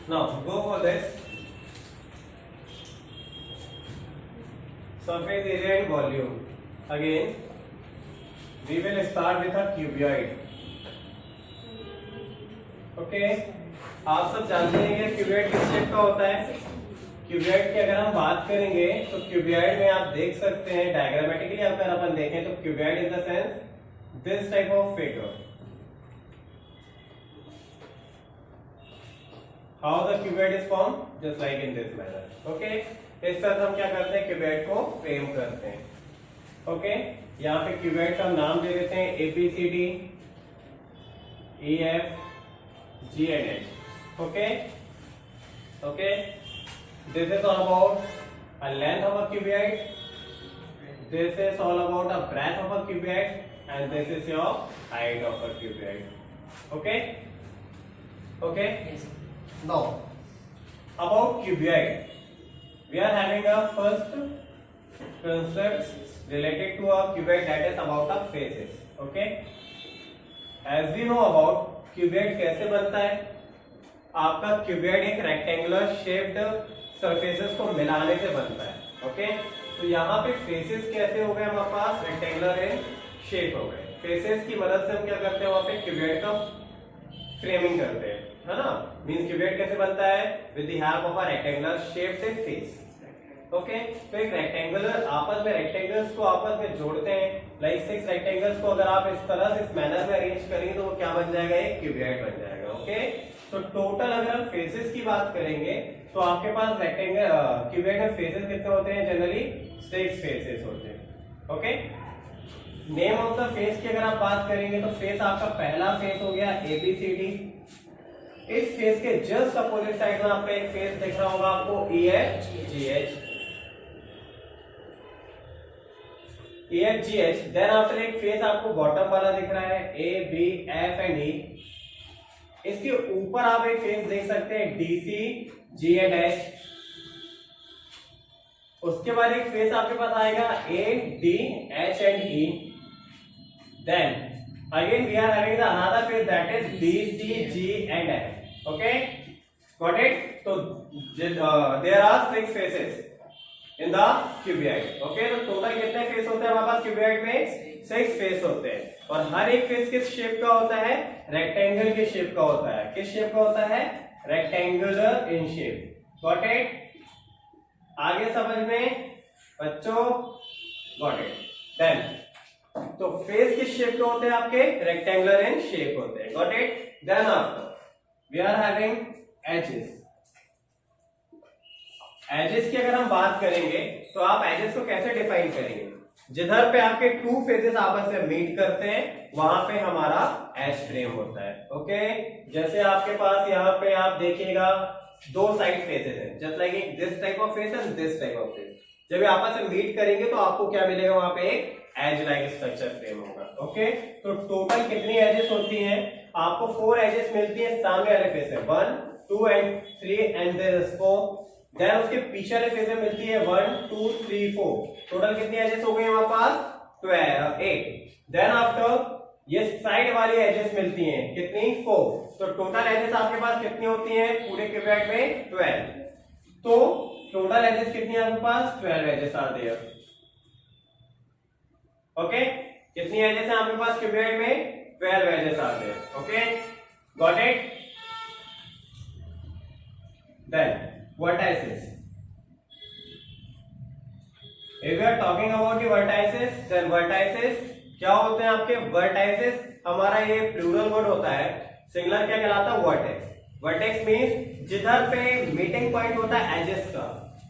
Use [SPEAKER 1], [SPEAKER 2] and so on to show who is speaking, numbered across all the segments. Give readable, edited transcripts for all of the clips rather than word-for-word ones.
[SPEAKER 1] Now go for this. Surface area and volume. Again, we will start with a cuboid. Okay. आप सब जानते हैं कि cuboid किस शेप का होता है. क्यूबॉइड की अगर हम बात करेंगे तो क्यूबॉइड में आप देख सकते हैं डायग्रामेटिकली अगर अपन देखें तो cuboid in the sense this type of figure. How the cuboid is form just like in this manner. Okay. इस तरह हम क्या करते हैं क्यूबॉइड को फ्रेम करते हैं. ओके. यहाँ पे क्यूबॉइड का नाम दे देते हैं ABCD EF G and H. Okay. Okay. This is all about a length of a cuboid. This is all about a breadth of a cuboid, and this is your height of a cuboid. Okay. Okay.
[SPEAKER 2] Yes.
[SPEAKER 1] Now about cuboid, we are having a first concept related to a cuboid, that is about a faces. Okay. As we know about cuboid कैसे बनता है. आपका cuboid एक rectangular shaped surfaces को मिलाने से बनता है. ओके. तो यहाँ पे फेसेस कैसे हो गए हमारे पास रेक्टेंगुलर इन शेप हो गए. फेसेस की मदद से हम क्या करते हैं वहां पे क्यूबॉइड का फ्रेमिंग करते हैं, है ना. मींस क्यूबॉइड कैसे बनता है with the help of a rectangular shaped face. Okay. तो एक रेक्टेंगुलर आपस में रेक्टेंगल्स को आपस में जोड़ते हैं. लाइक 6 रेक्टेंगल्स को अगर आप इस तरह से इस मैनर में अरेंज करेंगे तो वो क्या बन जाएगा, एक क्यूबॉइड बन जाएगा. ओके. तो टोटल अगर हम फेसेस की बात करेंगे तो आपके पास रेक्टेंगल क्यूबॉइड में फेसेस कितने होते हैं, जनरली 6 फेसेस होते हैं. Okay. Name of the face की अगर आप बात करेंगे तो फेस आपका पहला फेस हो गया ABCD. इस फेस के जस्ट अपोजिट साइड में आपका एक फेस दिख रहा होगा आपको EFGH. EFGH. देन आफ्टर एक फेस आपको बॉटम वाला दिख रहा है ABF एंड E. इसके ऊपर आप एक फेस देख सकते हैं DCG एंड H. उसके बाद एक फेस आपके पास आएगा ADH and E. Then again we are having the another face that is BCG and F. Okay. Got it. तो there are 6 faces in the cuboid. Okay. तो टोटल कितने face होते हैं हमारे पास क्यूबॉइड में, 6 फेस होते हैं. और हर एक फेस किस शेप का होता है, रेक्टेंगल के शेप का होता है. किस शेप का होता है, rectangular in shape. Got it. आगे समझ में बच्चों. Got it. देन तो फेस किस शेप के होते हैं आपके, रेक्टेंगुलर इन शेप होते हैं. Got it. Then after we are having edges. Edges की अगर हम बात करेंगे तो आप एजेस को कैसे डिफाइन करेंगे, जिधर पे आपके 2 फेसेस आपस में मीट करते हैं वहां पे हमारा एज फ्रेम होता है. ओके. जैसे आपके पास यहाँ पे आप देखिएगा 2 साइड फेसेस हैं, just like this type of face and this type of face. जब ये आपस में मीट करेंगे तो आपको क्या मिलेगा, वहां पे एक एज लाइक स्ट्रक्चर फ्रेम होगा. ओके. तो टोटल कितनी एजेस होती हैं, आपको 4 एजेस मिलती है सामने वाले फेस में, 1 2 and 3 and there is 4. Then उसके पीछे वाले फेस में मिलती है 1 2 3 4. टोटल कितनी एजेस हो गई हमारे पास, 8. देन आफ्टर ये साइड वाली एजेस मिलती हैं कितनी, 4. तो टोटल एजेस आपके पास कितनी होती हैं पूरे क्यूबॉइड में, 12. तो टोटल एजेस कितनी है आपके पास, 12 एजेस आर देयर. ओके. कितनी एजेस है आपके पास क्यूबॉइड में, 12 edges are there. Okay. Got it. Then vertices. If we are talking about the vertices, then vertices क्या होते हैं आपके, vertices हमारा ये प्लूरल वर्ड होता है. सिंगुलर क्या कहलाता है, vertex. vertex मींस जिधर पे मीटिंग पॉइंट होता है एजेस का,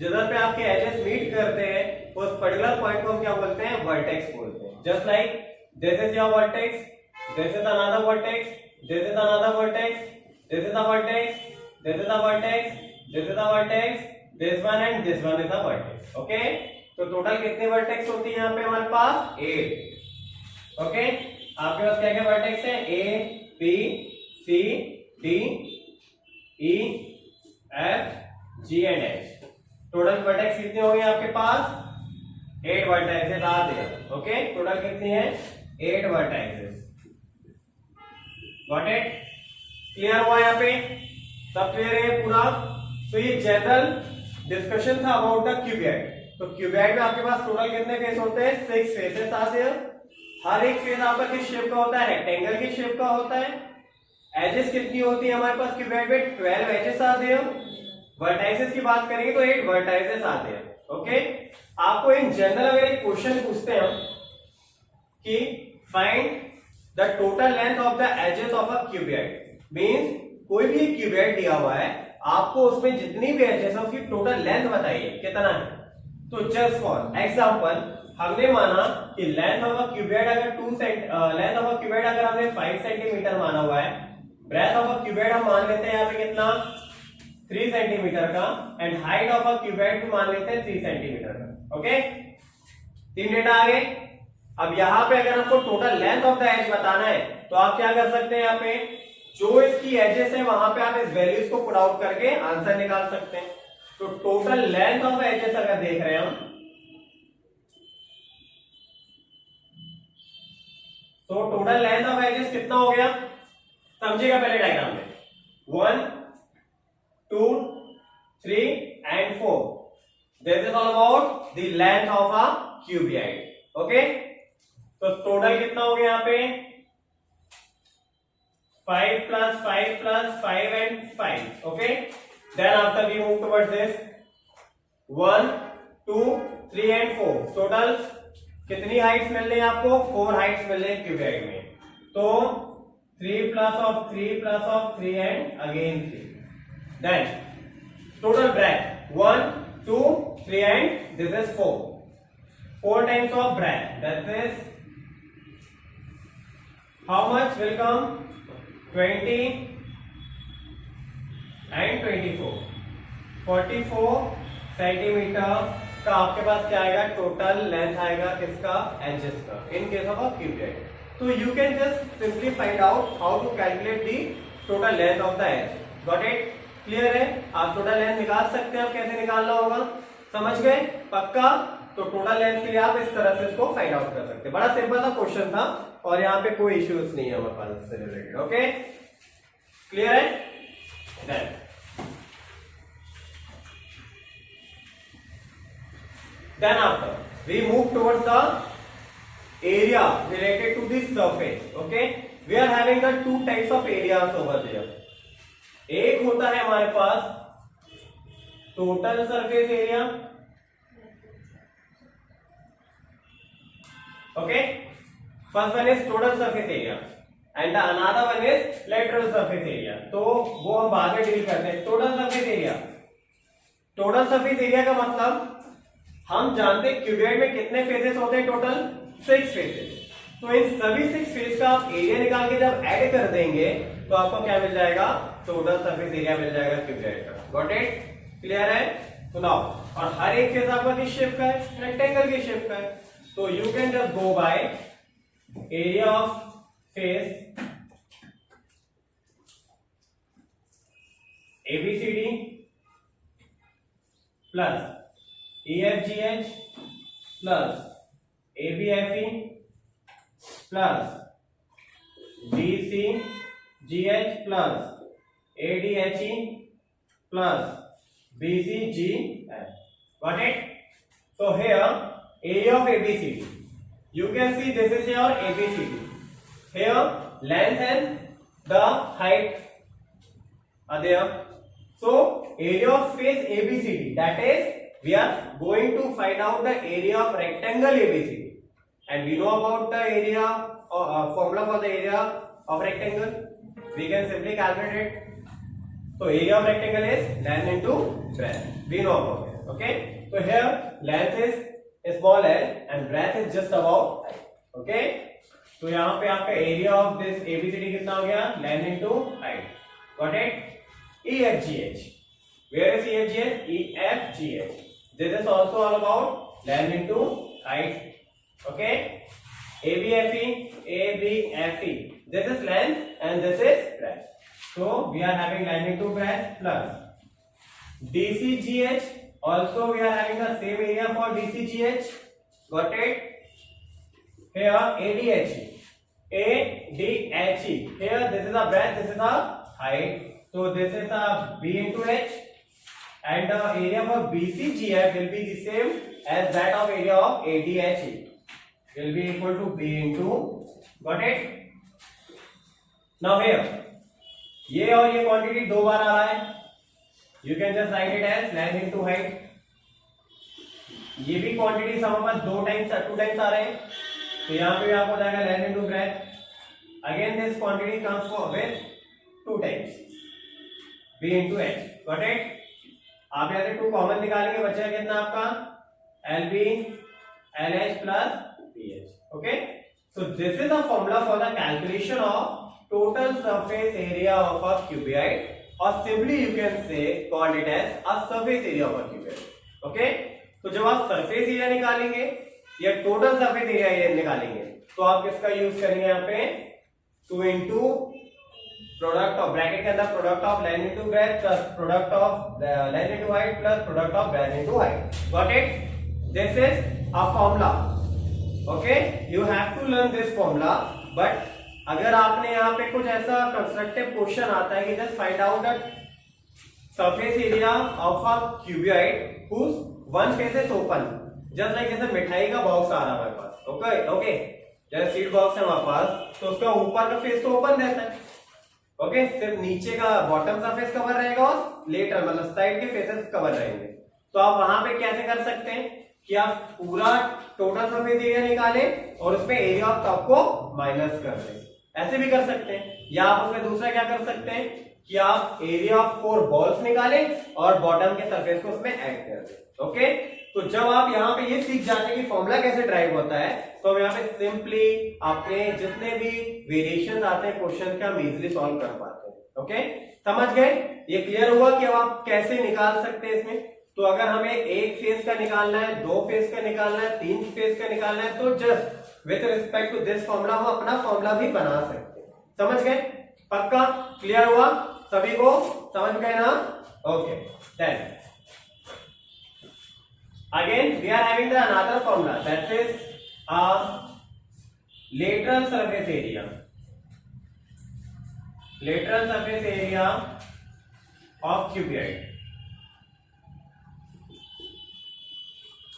[SPEAKER 1] जिधर पे आपके एजेस मीट करते हैं उस पर्टिकुलर पॉइंट को हम क्या बोलते हैं, vertex बोलते हैं. Just like this is your vertex, this is another vertex, this is another vertex, this is a vertex, this is a vertex, this is the vertex, this one and this one is the vertex. Okay. तो total कितने vertex होती है यहाँ पे हमारे पास, 8. Okay. आपके पास क्या क्या वर्टेक्स है, A B C D E F G and H. Total vertex कितने हो गए आपके पास, 8 vertexes are there. Okay. Total कितनी है, 8 वर्टेक्सेस. Got it. क्लियर हुआ यहाँ पे. सब क्लियर है पूरा? तो ये जनरल डिस्कशन था अबाउट द क्यूबियड। तो क्यूबियड में आपके पास टोटल कितने फेस होते हैं? 6 फेसेस आते हैं। हर एक फेस आपका किस शेप का होता है? रेक्टेंगल की शेप का होता है। एजेस कितनी होती है हमारे पास क्यूबियड में? 12 एजेस आते हैं। वर्टाइसेस की बात करेंगे तो 8 वर्टाइसेस आते हैं। ओके, आपको इन जनरल अगर एक क्वेश्चन पूछते हैं कि find the total length of the edges of a cuboid, means कोई भी एक क्यूबियड दिया हुआ है, आपको उसमें जितनी भी एजेस है उसकी टोटल लेंथ बताइए कितना है। तो जस्ट फॉर एग्जांपल हमने माना कि लेंथ ऑफ अ क्यूबियड अगर 2 लेंथ ऑफ अ क्यूबियड अगर हमने 5 सेंटीमीटर माना हुआ है, ब्रेथ ऑफ अ क्यूबियड हम मान लेते हैं यहाँ पे कितना? 3 सेंटीमीटर का, एंड हाइट ऑफ अ क्यूबियड भी मान लेते हैं 3 सेंटीमीटर का। ओके, 3 डेटा आ गए। अब यहाँ पे अगर आपको total length of the edge बताना है तो आप क्या कर सकते हैं? यहाँ पे जो इसकी एजेस है वहां पे आप इस वैल्यूज को पुट आउट करके आंसर निकाल सकते हैं। तो टोटल लेंथ ऑफ एजेस अगर देख रहे हैं हम, तो टोटल लेंथ ऑफ एजेस कितना हो गया? समझिएगा पहले डायग्राम में। 1 2 3 and 4, this is all about the length of a cuboid. Okay, तो टोटल कितना हो गया यहाँ पे? 5 plus 5 plus 5 and 5. Okay, then after we move towards this 1 2 3 and 4, total कितनी हाइट्स मिल रही है आपको? 4 हाइट्स मिल रही है क्यूबियड में। तो 3 plus of 3 plus of 3 and again 3. Then total breadth 1 2 3 and this is 4. 4 times of breadth, that is how much will come? 20 and 24, 44 centimetre का आपके पास क्या आएगा? टोटल लेंथ आएगा किसका? एजेस का, in case of a cuboid. तो you can just simply find out how to calculate the total length of the edge. Got it? Clear है? आप टोटल लेंथ निकाल सकते हैं। आप कैसे निकालना होगा समझ गए? पक्का? तो टोटल लेंथ के लिए आप इस तरह से इसको फाइंड आउट कर सकते हैं। बड़ा सिंपल सा क्वेश्चन था और यहाँ पे कोई इश्यूज नहीं है हमारे पास इससे रिलेटेड। ओके, क्लियर है? Then after we move towards the area related to the surface. Okay, we are having the 2 types of areas over there. एक होता है हमारे पास total surface area. Okay, first one is total surface area and another one is lateral surface area. तो वो हम बाद में डील करते हैं। Total surface area, total surface area का मतलब हम जानते हैं क्यूबियड में कितने फेसेस होते हैं? Total 6 faces. तो इन सभी 6 फेस का आप एरिया निकाल के जब ऐड कर देंगे तो आपको क्या मिल जाएगा? टोटल सरफेस एरिया मिल जाएगा क्यूबियड का। Got it? क्लियर है? तो नाउ, और हर एक फेस आपका किस शेप का है? रेक्टेंगल की शेप का है। तो you can just go by area of face ABCD plus EFGH plus ABFE plus BCGH plus ADHE plus BCGF. Got it? So here area of ABCD, you can see this is your ABCD. Here length and the height are there. So area of face ABCD, that is we are going to find out the area of rectangle ABCD, and we know about the area formula for the area of rectangle. We can simply calculate it. So area of rectangle is length into breadth. We know about it. Okay. So here length is small l and breadth is just about height. Okay. तो यहाँ पे आपका area of this ABCD कितना हो गया? Length into height. Got it? EFGH. Where is EFGH? EFGH. This is also all about length into height. Okay. ABFE. This is length and this is breadth. So we are having length into breadth plus DCGH. Also we are having the same area for DCGH. Got it? Here ADHE. ADHE. Here this is the breadth, this is the height. So this is the B into H, and the area for BCGF will be the same as that of area of ADHE. Will be equal to B into. Got it? Now here, ये और ये quantity दो बार आ रहा है. You can just write it as length into height. ये भी quantity हमारे पास two times आ रहे हैं, तो यहाँ पे आपको हो जाएगा length into breath. Again this quantity comes for with two times b into h. Got it? आप यहाँ से टू कॉमन निकालेंगे, बचेगा कितना आपका lb lh plus bh. Okay, so this is the formula for the calculation of total surface area of a cuboid, और simply you can say call it as a surface area of a cuboid. Okay, तो जब आप surface area निकालेंगे या total surface area निकालेंगे, तो आप किसका यूज करेंगे यहाँ पे? 2 इंटू प्रोडक्ट ऑफ, ब्रैकेट के अंदर product of length into breadth plus product of length into height plus product of breadth into height. Got it? This is a formula. Okay, you have to learn this formula. But अगर आपने यहाँ पे कुछ ऐसा constructive question आता है कि just find out the surface area of a cuboid whose one face is open, just like जैसे मिठाई का बॉक्स आ रहा है हमारे पास. ओके, जैसे सीड बॉक्स है हमारे पास, तो उसका ऊपर का फेस तो ओपन रहता है. ओके, सिर्फ नीचे का बॉटम सरफेस कवर रहेगा और लेटर मतलब साइड के फेसेस कवर रहेंगे. तो आप वहां पे कैसे कर सकते हैं कि आप पूरा टोटल सरफेस एरिया निकालें और उसमें एरिया ऑफ टॉप को माइनस कर दें. ऐसे भी कर सकते हैं, या आप उसमें दूसरा क्या कर सकते हैं कि आप एरिया ऑफ 4 बॉल्स निकालें और बॉटम के सरफेस को उसमें ऐड कर दें. ओके, तो जब आप यहाँ पे ये सीख जाते हैं कि फॉर्मूला कैसे ड्राइव होता है, तो हम यहाँ पे सिंपली अपने जितने भी वेरिएशंस आते हैं क्वेश्चन का इजीली सॉल्व कर पाते हैं. ओके, समझ गए? ये क्लियर हुआ कि अब आप कैसे निकाल सकते हैं इसमें. तो अगर हमें एक फेस का निकालना है, 2 फेस का निकालना है, 3 फेस का निकालना है, तो just with respect to this formula हम अपना फॉर्मूला भी बना सकते हैं. समझ गए? पक्का क्लियर हुआ? सभी को समझ गए ना? Okay, then again we are having the another formula, that is lateral surface area. Lateral surface area of cuboid.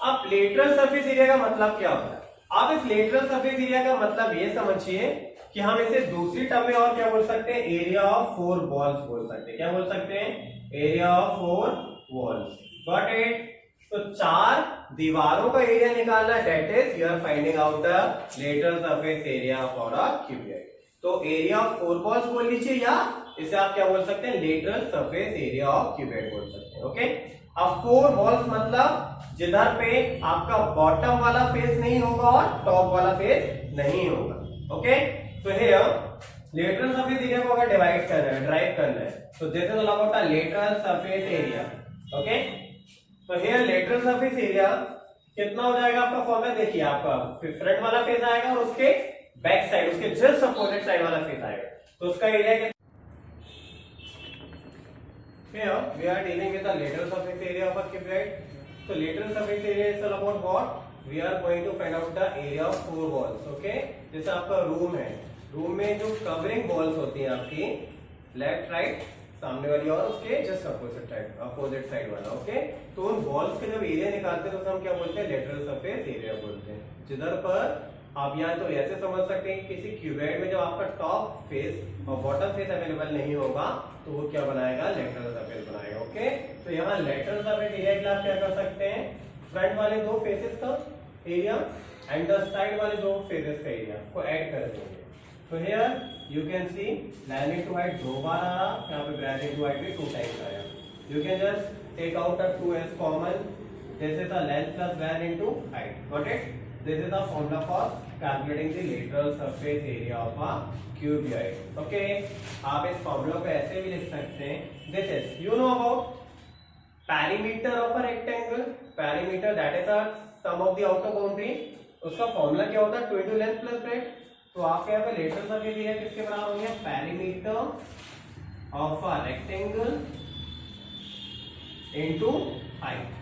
[SPEAKER 1] अब लेटरल सरफेस एरिया का मतलब क्या होता है? आप इस लेटरल सरफेस एरिया का मतलब ये समझिए कि हम इसे दूसरी टर्म में और क्या बोल सकते हैं? एरिया ऑफ 4 वॉल्स बोल सकते हैं. क्या बोल सकते हैं? Area of 4 walls. Got it? तो 4 दीवारों का एरिया निकालना है, that is you are finding out the lateral surface area for a cuboid. तो एरिया ऑफ 4 वॉल्स बोल लीजिए, या इसे आप क्या बोल सकते हैं? Lateral surface area of cuboid बोल सकते हैं. ओके, अब 4 वॉल्स मतलब जिधर पे आपका बॉटम वाला फेस नहीं होगा और टॉप वाला फेस नहीं होगा. ओके, तो हियर लेटरल सरफेस एरिया को अगर डिवाइड करना है, ड्राइव करना है, तो this is all about the lateral surface area. Okay, तो हियर लेटरल सरफेस एरिया कितना हो जाएगा आपका फॉर्मूला? देखिए, आपका फ्रंट वाला फेस आएगा और उसके बैक साइड, उसके जस्ट अपोजिट साइड वाला फेस आएगा, तो उसका एरिया कितना? Here we are dealing with the lateral surface area of a cuboid. So lateral surface area is all about what? We are going to find out the area of 4 walls. Okay? जैसे आपका room है, room में जो covering walls होती हैं आपकी left right सामने वाली और उसके जस्ट अपोजिट साइड वाला. ओके, तो उन वॉल्स के जब एरिया निकालते हैं तो हम क्या बोलते हैं? लेटरल सरफेस एरिया बोलते हैं. जिधर पर आप यहाँ तो ऐसे समझ सकते हैं कि किसी क्यूबॉइड में जब आपका टॉप फेस और बॉटम फेस अवेलेबल नहीं होगा, तो वो क्या बनाएगा? लेटरल सरफेस बनाएगा. ओके, तो यहाँ लेटरल सरफेस एरिया के लिए आप क्या कर सकते हैं? फ्रंट वाले 2 फेसेस का एरिया एंड द साइड वाले 2 फेसेस का एरिया को ऐड कर देंगे. तो here you can C length into height 2 बार आया, यहाँ पे ब्रेथ इनटू हाइट भी 2 टाइम्स आया. You can just take out the 2 as common. This is the length plus breadth into height. Got it? This is the formula for calculating the lateral surface area of a cuboid. Okay, आप इस formula को ऐसे भी लिख सकते हैं. This is, you know about perimeter of a rectangle. Perimeter, that is a sum of the outer boundary. उसका formula क्या होता है? 2 into length plus breadth. तो आपके यहाँ पे lateral surface area किसके बराबर होंगे? Perimeter of a rectangle into height.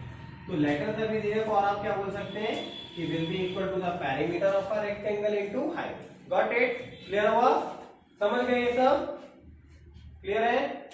[SPEAKER 1] तो lateral surface area को और आप क्या बोल सकते हैं? कि will be equal to the perimeter of a rectangle into height. Got it? Clear हुआ? समझ गए ये सब? क्लियर है?